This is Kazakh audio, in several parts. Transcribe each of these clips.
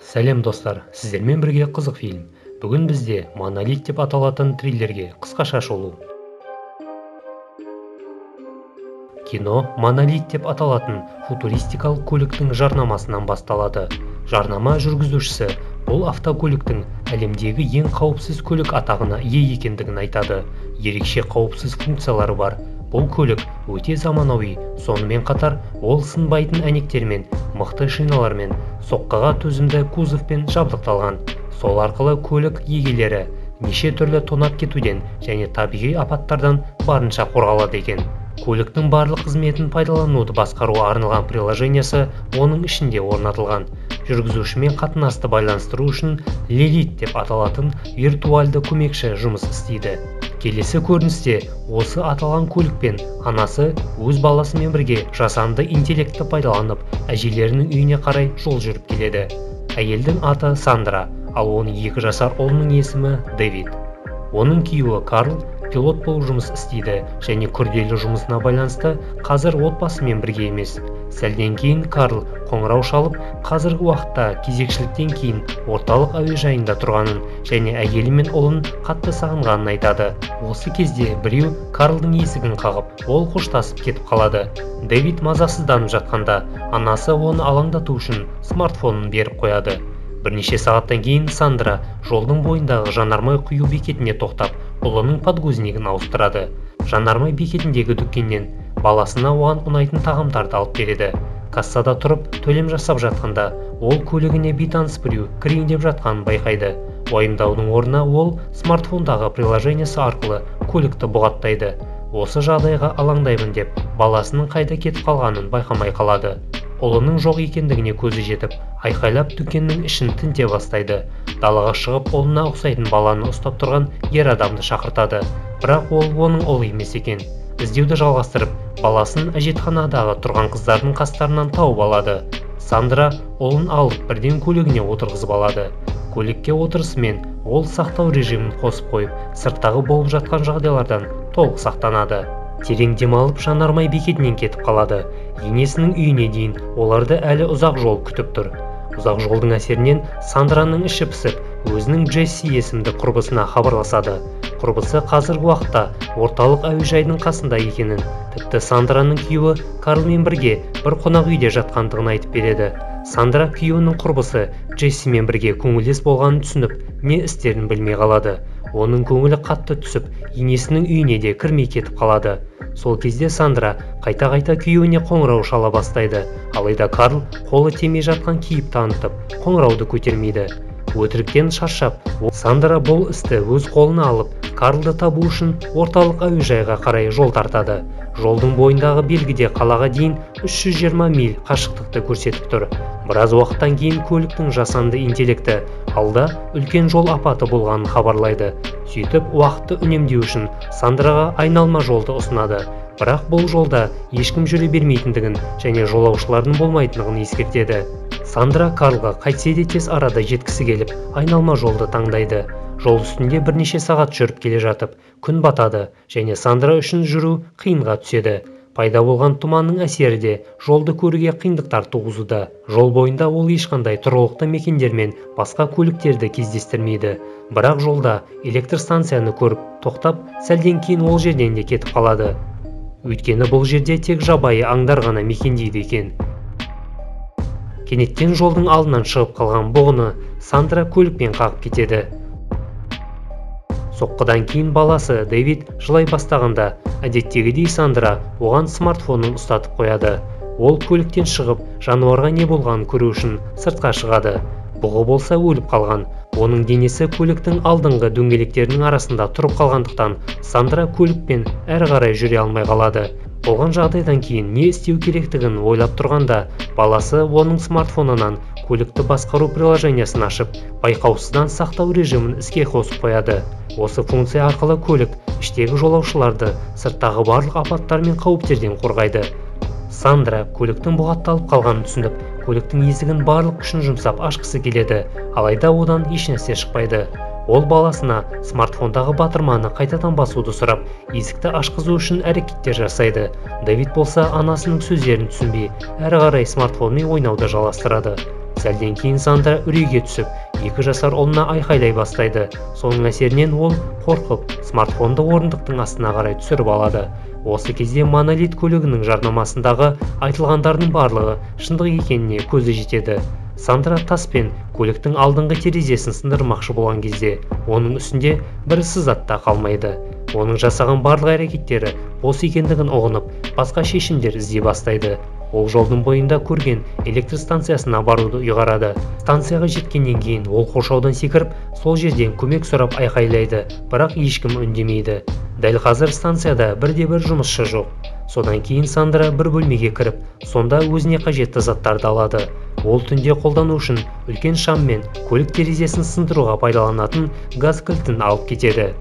Сәлем достар, сіздермен бірге қызық фильм. Бүгін бізде Монолит деп аталатын триллерге қысқаша шолу. Кино Монолит деп аталатын футуристикалық көліктің жарнамасынан басталады. Жарнама жүргізушісі бұл автокөліктің әлемдегі ең қауіпсіз көлік атағына ие екендігін айтады. Ерекше қауіпсіз функциялары бар. Бұл көлік өте заманауи, сонымен қатар ол сынбайтын әйнектермен, мықты шиналармен, соққыға төзімді кузовпен жабдықталған. Сол арқылы көлік иелері неше түрлі тонап кетуден және табиғи апаттардан барынша қорғалады екен. Көліктің барлық қызметін пайдалануды басқаруға арналған приложениясы оның ішінде орнатылған. Жүргізушімен қатынасты байланыстыру үшін Лилит деп аталатын виртуальды көмекші жұмыс істейді. Келесі көріністе осы аталған көлікпен анасы өз баласымен бірге жасанды интеллектті пайдаланып, әжелерінің үйіне қарай жол жүріп келеді. Әйелдің аты Сандра, ал оның 2 жасар ұлының есімі Дэвид. Оның күйеуі Карл пилот болып жұмыс істейді және күрделі жұмысына байланысты қазір отбасымен бірге емес. Сәлден кейін Карл қоңырау шалып, қазіргі уақытта кезекшіліктен кейін орталық әуежайында тұрғанын және әйелі мен ұлын қатты сағынғанын айтады. Осы кезде біреу Карлдың есігін қағып, ол қоштасып кетіп қалады. Дэвид мазасызданып жатқанда, анасы оны алаңдату үшін смартфонын беріп қояды. Бірнеше сағаттан кейін Сандра жолдың бойындағы жанармай құю бекетіне тоқтап, ұлының подгузнигін ауыстырады. Жанармай бекетіндегі дүкеннен баласына оған ұнайтын тағамдарды алып береді. Кассада тұрып төлем жасап жатқанда, ол көлігіне бейтаныс біреу кірейін деп жатқанын байқайды. Уайымдаудың орнына ол смартфондағы приложениясы арқылы көлікті бұғаттайды. Осы жағдайға алаңдаймын деп, баласының қайда кетіп қалғанын байқамай қалады. Ұлының жоқ екендігіне көзі жетіп, айқайлап дүкеннің ішін тінте бастайды. Далаға шығып, ұлына ұқсайтын баланы ұстап тұрған ер адамды шақыртады. Бірақ ол оның ұлы емес екен. Іздеуді жалғастырып, баласын әжетханадағы тұрған қыздардың қастарынан тауып алады. Сандра ұлын алып бірден көлігіне отырғызып алады. Көлікке отырысымен ол сақтау режимін қосып қойып, сырттағы болып жатқан жағдайлардан толық сақтанады. Терең демалып жанармай бекетінен кетіп қалады. Енесінің үйіне дейін оларды әлі ұзақ жол күтіп тұр. Ұзақ жолдың әсерінен Сандраның іші пісіп, өзінің Джесси есімді құрбысына хабарласады. Құрбысы қазіргі уақытта орталық әуежайдың қасында екенін, тіпті Сандраның күйеуі Карлмен бірге бір қонақ үйде жатқандығын айтып береді. Сандра күйеуінің құрбысы Джессимен бірге көңілдес болғанын түсініп, не істерін білмей қалады. Оның көңілі қатты түсіп, енесінің үйіне де кірмей кетіп қалады. Сол кезде Сандра қайта-қайта күйеуіне қоңырау шала бастайды. Алайда Карл қолы тимей жатқан кейіп танытып, қоңырауды көтермейді. Өтіріктен шаршап, Сандра бұл істі өз қолына алып, Карлды табу үшін орталық әуежайға қарай жол тартады. Жолдың бойындағы белгіде қалаға дейін 320 миль қашықтықты көрсетіп тұр. Біраз уақыттан кейін көліктің жасанды интеллекті алда үлкен жол апаты болғанын хабарлайды. Сөйтіп, уақытты үнемдеу үшін Сандраға айналма жолды ұсынады. Бірақ бұл жолда ешкім жүре бермейтіндігін және жолаушылардың болмайтындығын ескертеді. Сандра Карлға қайтсе де тез арада жеткісі келіп, айналма жолды таңдайды. Жол үстінде бірнеше сағат жүріп келе жатып, күн батады және Сандра үшін жүру қиынға түседі. Пайда болған тұманның әсері де жолды көруге қиындықтар туғызуда. Жол бойында ол ешқандай тұрғылықты мекендер мен басқа көліктерді кездестірмейді. Бірақ жолда электр станцияны көріп, тоқтап, сәлден кейін ол жерден де кетіп қалады. Өйткені бұл жерде тек жабайы аңдар ғана мекендейді екен. Кенеттен жолдың алдынан шығып қалған бұғыны Сандра көлікпен қағып кетеді. Соққыдан кейін баласы Дэвид жылай бастағанда, әдеттегідей Сандра оған смартфонын ұстатып қояды. Ол көліктен шығып, жануарға не болғанын көру үшін сыртқа шығады. Бұғы болса өліп қалған. Оның денесі көліктің алдыңғы дөңгелектерінің арасында тұрып қалғандықтан, Сандра көлікпен әрі қарай жүре алмай қалады. Болған жағдайдан кейін не істеу керектігін ойлап тұрғанда, баласы оның смартфонынан көлікті басқару приложениясын ашып, байқаусыздан сақтау режимін іске қосып қояды. Осы функция арқылы көлік іштегі жолаушыларды сырттағы барлық апаттар мен қауіптерден қорғайды. Сандра көліктің бұғатталып қалғанын түсініп, көліктің есігін барлық күшін жұмсап ашқысы келеді, алайда одан ешнәрсе шықпайды. Ол баласына смартфондағы батырманы қайтадан басуды сұрап, есікті ашқызу үшін әрекеттер жасайды. Дэвид болса анасының сөздерін түсінбей, әрі қарай смартфонмен ойнауды жалғастырады. Сәлден кейін Сандра үрейге түсіп, 2 жасар ұлына айқайлай бастайды. Соның әсерінен ол қорқып, смартфонды орындықтың астына қарай түсіріп алады. Осы кезде Монолит көлігінің жарнамасындағы айтылғандардың барлығы шындық екеніне көзі жетеді. Сандра таспен көліктің алдыңғы терезесін сындырмақшы болған кезде, оның үстінде бір сызат та қалмайды. Оның жасаған барлық әрекеттері бос екендігін ұғынып, басқа шешімдер іздей бастайды. Ол жолдың бойында көрген электр станциясына баруды ұйғарады. Станцияға жеткеннен кейін ол қоршаудан секіріп, сол жерден көмек сұрап айқайлайды, бірақ ешкім үндемейді. Дәл қазір станцияда бірде-бір жұмысшы жоқ. Содан кейін Сандра бір бөлмеге кіріп, сонда өзіне қажетті заттарды алады. Ол түнде қолдану үшін үлкен шам мен көлік терезесін сындыруға пайдаланатын газ кілтін алып кетеді.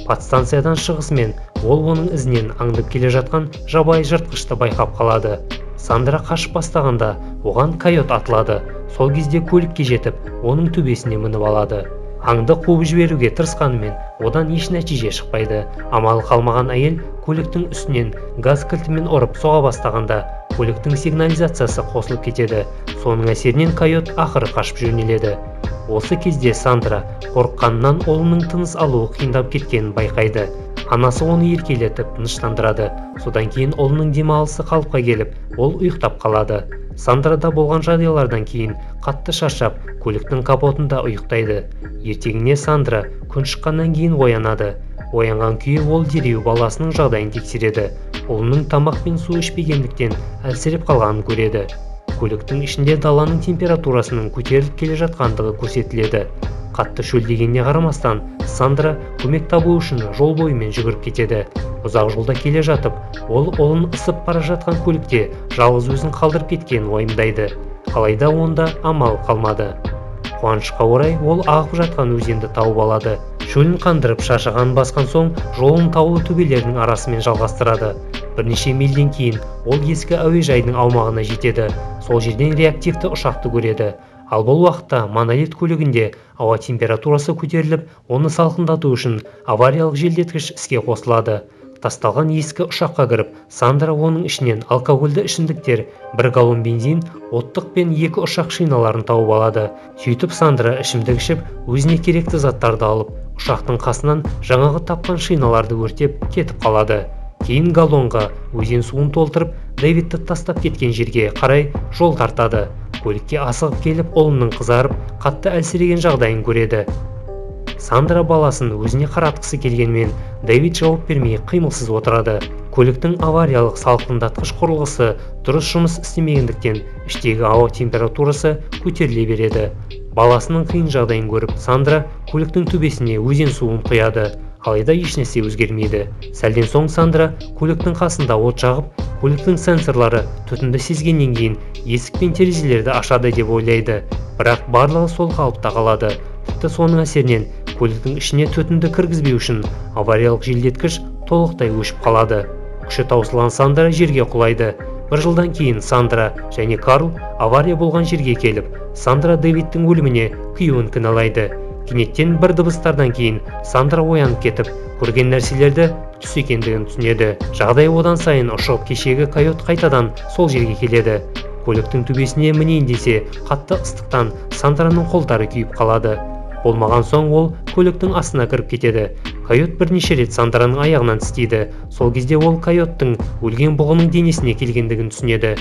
Подстанциядан шығысымен ол оның ізінен аңдып келе жатқан жабайы жыртқышты байқап қалады. Сандра қашып бастағанда оған койот атылады. Сол кезде көлікке жетіп, оның төбесіне мініп алады. Аңды қуып жіберуге тырысқанымен одан еш нәтиже шықпайды. Амалы қалмаған әйел көліктің үстінен газ кілтімен ұрып соға бастағанда көліктің сигнализациясы қосылып кетеді. Соның әсерінен койот ақыры қашып жөнеледі. Осы кезде Сандра қорыққанынан ұлының тыныс алуы қиындап кеткенін байқайды. Анасы оны еркелетіп тыныштандырады. Содан кейін ұлының демалысы қалыпқа келіп, ол ұйықтап қалады. Сандрада болған жағдайлардан кейін қатты шаршап, көліктің капотында ұйықтайды. Ертеңіне Сандра күн шыққаннан кейін оянады. Оянған күйі ол дереу баласының жағдайын тексереді. Ұлының тамақ пен су ішпегендіктен әлсіреп қалғанын көреді. Көліктің ішінде даланың температурасының көтеріліп келе жатқандығы көрсетіледі. Қатты шөлдегеніне қарамастан, Сандра көмек табу үшін жол бойымен жүгіріп кетеді. Ұзақ жолда келе жатып, ол ұлын ысып бара жатқан көлікте жалғыз өзін қалдырып кеткенін уайымдайды. Алайда онда амал қалмады. Қуанышқа орай ол ағып жатқан өзенді тауып алады. Шөлін қандырып шаршағанын басқан соң, жолын таулы төбелердің арасымен жалғастырады. Бірнеше мильден кейін ол ескі әуежайдың аумағына жетеді. Сол жерден реактивті ұшақты көреді. Ал бұл уақытта Монолит көлігінде ауа температурасы көтеріліп, оны салқындату үшін авариялық желдеткіш іске қосылады. Тасталған ескі ұшаққа кіріп, Сандра оның ішінен алкогольді ішімдіктер, 1 галлон бензин, оттық пен 2 ұшақ шиналарын тауып алады. Сөйтіп Сандра ішімдік ішіп, өзіне керекті заттарды алып, ұшақтың қасынан жаңағы тапқан шиналарды өртеп кетіп қалады. Кейін галлонға өзен суын толтырып, Дэвидті тастап кеткен жерге қарай жол тартады. Көлікке асығып келіп, ұлының қызарып, қатты әлсіреген жағдайын көреді. Сандра баласын өзіне қаратқысы келгенмен, Дэвид жауап бермей қимылсыз отырады. Көліктің авариялық салқындатқыш құрылғысы дұрыс жұмыс істемегендіктен іштегі ауа температурасы көтеріле береді. Баласының қиын жағдайын көріп, Сандра көліктің төбесіне өзен суын құяды. Алайда ешнәрсе өзгермейді. Сәлден соң Сандра көліктің қасында от жағып, көліктің сенсорлары түтінді сезгеннен кейін есік пен терезелерді ашады деп ойлайды. Бірақ барлығы сол қалыпта қалады. Тіпті соның әсерінен көліктің ішіне түтінді кіргізбеу үшін авариялық желдеткіш толықтай өшіп қалады. Күші таусылған Сандра жерге құлайды. 1 жылдан кейін Сандра және Карл авария болған жерге келіп, Сандра Дэвидтің өліміне күйеуін кінәлайды. Кенеттен бір дыбыстардан кейін Сандра оянып кетіп, көрген нәрселерді түс екендігін түсінеді. Жағдай одан сайын ушығып, кешегі койот қайтадан сол жерге келеді. Көліктің төбесіне мінейін десе, қатты ыстықтан Сандраның қолдары күйіп қалады. Болмаған соң ол көліктің астына кіріп кетеді. Койот бірнеше рет Сандраның аяғынан тістейді. Сол кезде ол койоттың өлген бұғының денесіне келгендігін түсінеді.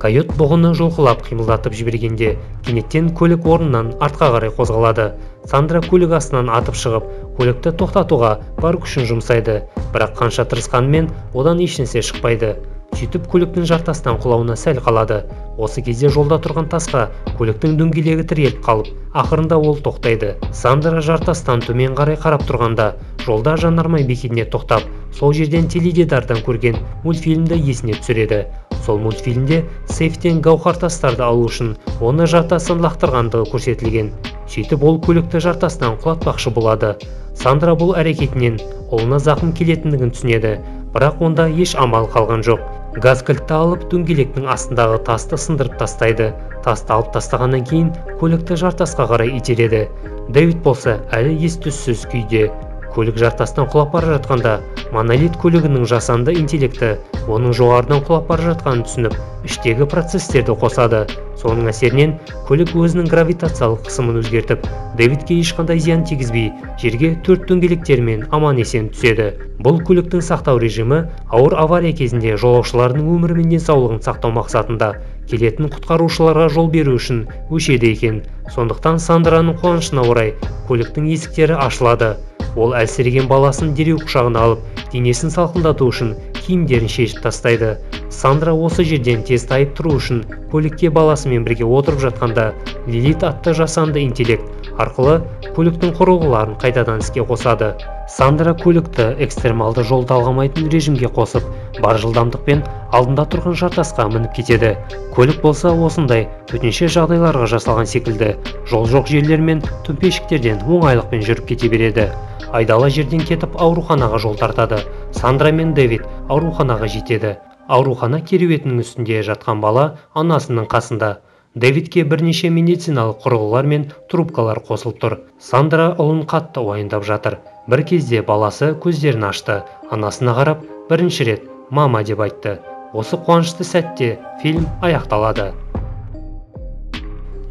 Койот бұғыны жұлқылап қимылдатып жібергенде, кенеттен көлік орнынан артқа қарай қозғалады. Сандра көлік астынан атып шығып, көлікті тоқтатуға бар күшін жұмсайды. Бірақ қанша тырысқанымен одан ешнәрсе шықпайды. Сөйтіп көліктің жартастан құлауына сәл қалады. Осы кезде жолда тұрған тасқа көліктің дөңгелегі тіреліп қалып, ақырында ол тоқтайды. Сандра жартастан төмен қарай қарап тұрғанда, жолда жанармай бекетіне тоқтап, сол жерден теледидардан көрген мультфильмді есіне түсіреді. Сол мультфильмде сейфтен гауһар тастарды алу үшін оны жартастан лақтырғандығы көрсетілген. Сөйтіп ол көлікті жартастан құлатпақшы болады. Сандра бұл әрекетінен ұлына зақым келетіндігін түсінеді, бірақ онда еш амал қалған жоқ. Газ кілтті алып, дөңгелектің астындағы тасты сындырып тастайды. Тасты алып тастағаннан кейін көлікті жартасқа қарай итереді. Дэвид болса әлі ес-түссіз күйде. Көлік жартастан құлап бара жатқанда, монолит көлігінің жасанды интеллекті оның жоғарыдан құлап бара жатқанын түсініп, іштегі процесстерді қосады. Соның әсерінен көлік өзінің гравитациялық қысымын өзгертіп, Дэвидке ешқандай зиян тигізбей, жерге 4 дөңгелектермен аман-есен түседі. Бұл көліктің сақтау режимі ауыр авария кезінде жолаушылардың өмірі мен денсаулығын сақтау мақсатында келетін құтқарушыларға жол беру үшін өшеді екен. Сондықтан Сандраның қуанышына орай көліктің есіктері ашылады. Ол әлсіреген баласын дереу құшағына алып, денесін салқындату үшін киімдерін шешіп тастайды. Сандра осы жерден тез тайып тұру үшін көлікке баласымен бірге отырып жатқанда, Лилит атты жасанды интеллект арқылы көліктің құрылғыларын қайтадан іске қосады. Сандра көлікті экстремалды жол талғамайтын режимге қосып, бар жылдамдықпен алдында тұрған жартасқа мініп кетеді. Көлік болса осындай төтенше жағдайларға жасалған секілді, жол жоқ жерлер мен төмпешіктерден оңайлықпен жүріп кете береді. Айдала жерден кетіп ауруханаға жол тартады. Сандра мен Дэвид ауруханаға жетеді. Аурухана кереуетінің үстінде жатқан бала анасының қасында. Дэвидке бірнеше медициналық құрылғылар мен трубкалар қосылып тұр. Сандра ұлын қатты уайымдап жатыр. Бір кезде баласы көздерін ашты. Анасына қарап, бірінші рет «мама» деп айтты. Осы қуанышты сәтте фильм аяқталады.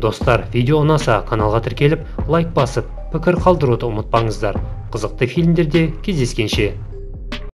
Достар, видео ұнаса каналға тіркеліп, лайк басып, пікір қалдыруды ұмытпаңыздар. Қызықты фильмдерде кездескенше.